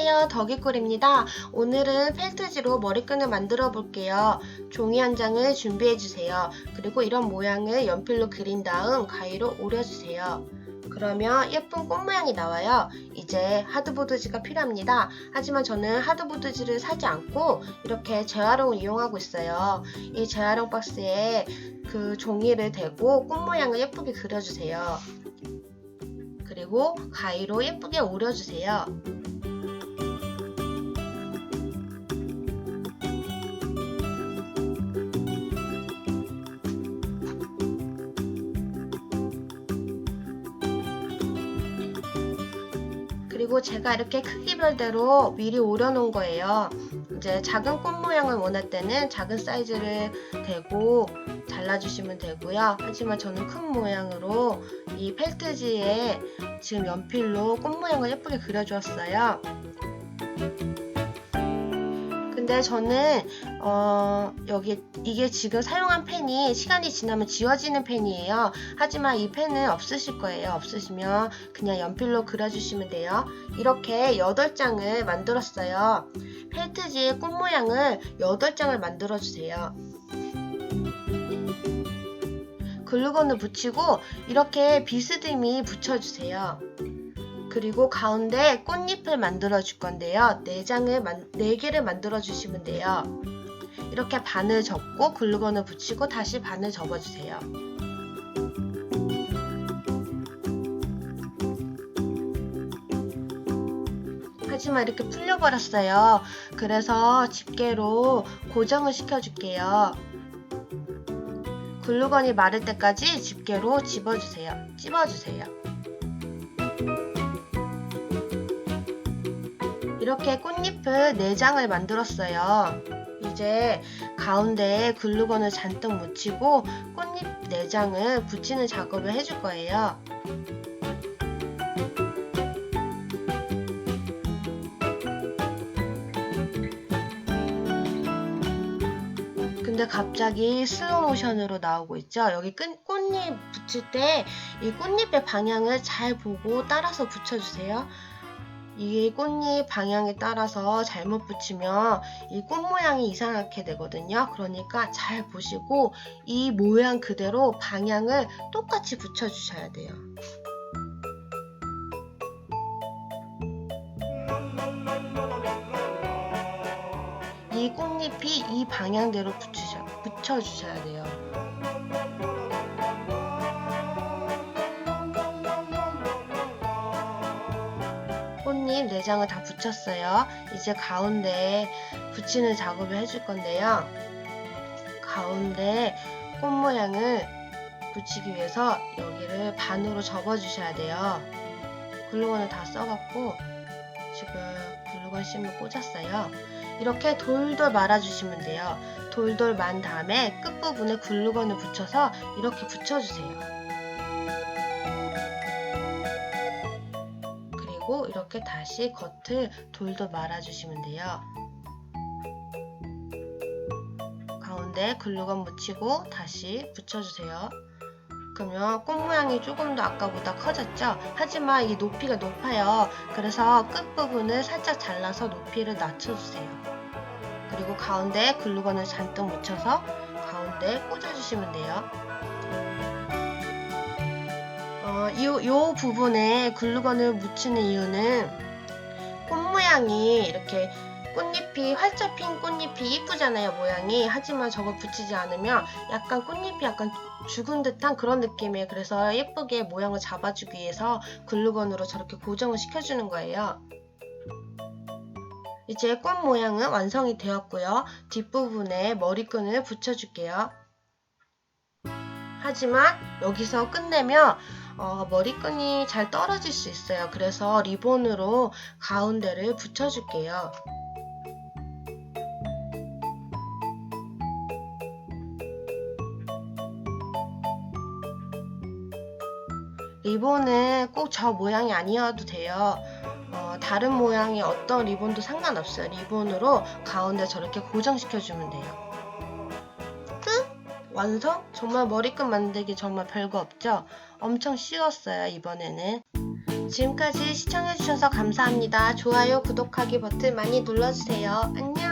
안녕하세요, 덕이꿀입니다. 오늘은 펠트지로 머리끈을 만들어 볼게요. 종이 한 장을 준비해 주세요. 그리고 이런 모양을 연필로 그린 다음 가위로 오려주세요. 그러면 예쁜 꽃 모양이 나와요. 이제 하드보드지가 필요합니다. 하지만 저는 하드보드지를 사지 않고 이렇게 재활용을 이용하고 있어요. 이 재활용 박스에 그 종이를 대고 꽃 모양을 예쁘게 그려주세요. 그리고 가위로 예쁘게 오려주세요. 그리고 제가 이렇게 크기별대로 미리 오려놓은 거예요. 이제 작은 꽃 모양을 원할 때는 작은 사이즈를 대고 잘라주시면 되고요. 하지만 저는 큰 모양으로 이 펠트지에 지금 연필로 꽃 모양을 예쁘게 그려주었어요. 근데 저는 이게 지금 사용한 펜이 시간이 지나면 지워지는 펜이에요. 하지만 이 펜은 없으실 거예요. 없으시면 그냥 연필로 그려주시면 돼요. 이렇게 8장을 만들었어요. 펠트지의 꽃 모양을 8장을 만들어 주세요. 글루건을 붙이고 이렇게 비스듬히 붙여주세요. 그리고 가운데 꽃잎을 만들어 줄 건데요. 4개를 만들어 주시면 돼요. 이렇게 반을 접고 글루건을 붙이고 다시 반을 접어 주세요. 하지만 이렇게 풀려 버렸어요. 그래서 집게로 고정을 시켜 줄게요. 글루건이 마를 때까지 집게로 찝어주세요. 이렇게 꽃잎을 4장을 만들었어요. 이제 가운데에 글루건을 잔뜩 묻히고 꽃잎 4장을 붙이는 작업을 해줄 거예요. 근데 갑자기 슬로우 모션으로 나오고 있죠? 여기 꽃잎 붙일 때 이 꽃잎의 방향을 잘 보고 따라서 붙여주세요. 이 꽃잎 방향에 따라서 잘못 붙이면 이 꽃 모양이 이상하게 되거든요. 그러니까 잘 보시고 이 모양 그대로 방향을 똑같이 붙여주셔야 돼요. 이 꽃잎이 이 방향대로 붙여주셔야 돼요. 꽃잎 4장을 다 붙였어요. 이제 가운데에 붙이는 작업을 해줄 건데요. 가운데 꽃 모양을 붙이기 위해서 여기를 반으로 접어 주셔야 돼요. 글루건을 다 써갖고 지금 글루건 심을 꽂았어요. 이렇게 돌돌 말아주시면 돼요. 돌돌 만 다음에 끝부분에 글루건을 붙여서 이렇게 붙여주세요. 그리고 이렇게 다시 겉을 돌돌 말아주시면 돼요. 가운데 글루건 묻히고 다시 붙여주세요. 그러면 꽃 모양이 조금 더 아까보다 커졌죠? 하지만 이 높이가 높아요. 그래서 끝부분을 살짝 잘라서 높이를 낮춰주세요. 그리고 가운데 글루건을 잔뜩 묻혀서 가운데 꽂아주시면 돼요. 요 부분에 글루건을 묻히는 이유는 꽃 모양이 이렇게 꽃잎이 활짝 핀 꽃잎이 이쁘잖아요, 모양이. 하지만 저걸 붙이지 않으면 약간 꽃잎이 약간 죽은 듯한 그런 느낌이에요. 그래서 예쁘게 모양을 잡아주기 위해서 글루건으로 저렇게 고정을 시켜주는 거예요. 이제 꽃 모양은 완성이 되었고요. 뒷부분에 머리끈을 붙여줄게요. 하지만 여기서 끝내면 머리끈이 잘 떨어질 수 있어요. 그래서 리본으로 가운데를 붙여줄게요. 리본은 꼭 저 모양이 아니어도 돼요. 다른 모양의 어떤 리본도 상관없어요. 리본으로 가운데 저렇게 고정시켜주면 돼요. 끝! 완성? 정말 머리끈 만들기 정말 별거 없죠? 엄청 쉬웠어요, 이번에는. 지금까지 시청해주셔서 감사합니다. 좋아요, 구독하기 버튼 많이 눌러주세요. 안녕!